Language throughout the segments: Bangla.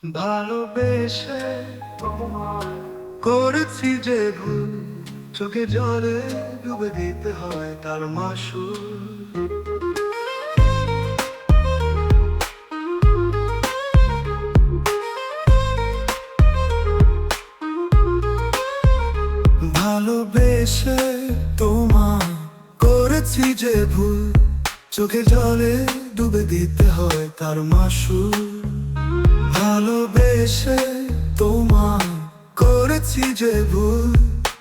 ভালোবেসে করেছি যে ভুল, চোখে জলে ডুবে দিতে হয় তার মাসুল। ভালোবেসে তোমায় করেছি যে ভুল, চোখে জলে ডুবে দিতে হয় তার মাসুল। ভালোবেসে তোমায় করেছি যে ভুল,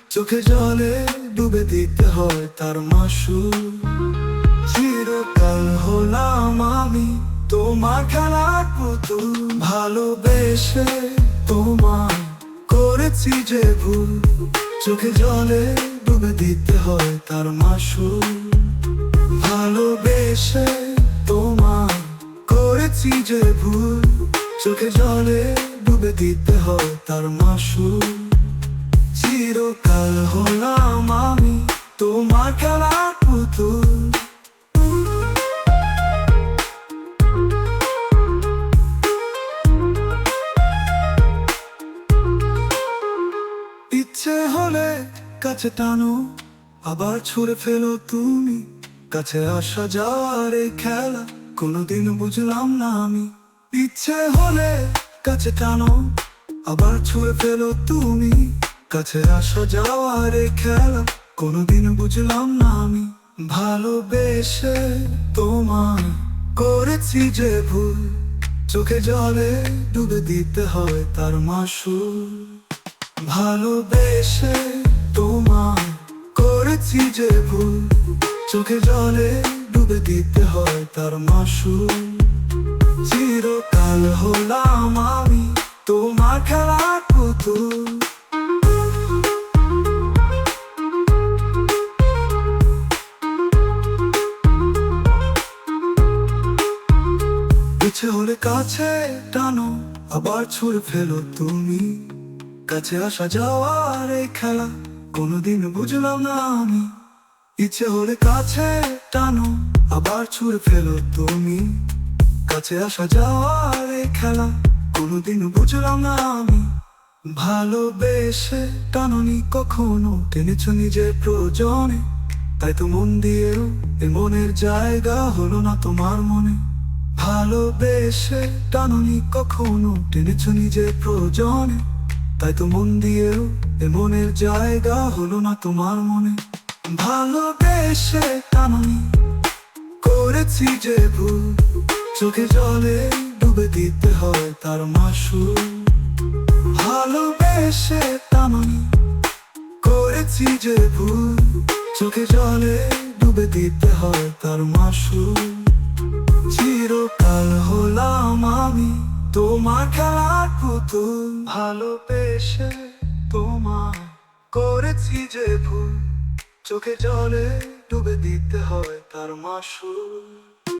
চোখে জলে ডুবে দিতে হয় তার মাসুল। চিরকাল হলাম আমি তোমার খেলার পুতুল। ভালোবেসে তোমায় করেছি যে ভুল, চোখে জলে ডুবে দিতে হয় তার মাসুল। ভালোবেসে তোমায় করেছি যে ভুল, চোখে জলে ডুবে দিতে হয় তার মাসুল। চিরকাল হলাম আমি তোমার খেলার পুতুল। ইচ্ছে হলে কাছে টানো, আবার ছুঁড়ে ফেলো তুমি। কাছে আসা যাওয়ার এই খেলা কোনোদিন বুঝলাম না আমি। ইচ্ছে হলে কাছে টানো, আবার ছুঁড়ে ফেলো তুমি। কাছে আসা যাওয়ার এই খেলা কোনোদিন বুঝলাম না আমি। ভালোবেসে তোমায় করেছি যে ভুল, চোখে জলে ডুবে দিতে হয় তার মাসুল। ভালোবেসে তোমায় করেছি যে ভুল, চোখে জলে ডুবে দিতে হয় তার মাসুল। চিরকাল হলাম আমি তোমার খেলার পুতুল। ইচ্ছে হলে কাছে টানো, আবার ছুঁড়ে ফেলো তুমি। কাছে আসা যাওয়ার এই খেলা কোনোদিন বুঝলাম না আমি। ইচ্ছে হলে কাছে টানো, আবার ছুঁড়ে ফেলো তুমি। কাছে আসা যাওয়ার এই খেলা কোনোদিন বুঝলাম না আমি। ভালোবেসে টানোনি কখনো, টেনেছ নিজের প্রয়োজনে। তাই তো মন দিয়েও এ মনের জায়গা হলো না তোমার মনে। ভালোবেসে টানোনি কখনো, টেনেছ নিজের প্রয়োজনে। তাই তো মন দিয়েও এ মনের জায়গা হলো না তোমার মনে। ভালোবেসে টানোনি করেছি যে ভুল, চোখে জলে ডুবে দিতে হয় তার মাসুল। ভালোবেসে টানোনি করেছি যে ভুল, চোখে জলে ডুবে দিতে হয় তার মাসুল। চিরকাল হলাম আমি তোমার খেলার পুতুল। ভালোবেসে তোমায় করেছি যে ভুল, চোখে জলে ডুবে দিতে হয় তার মাসুল।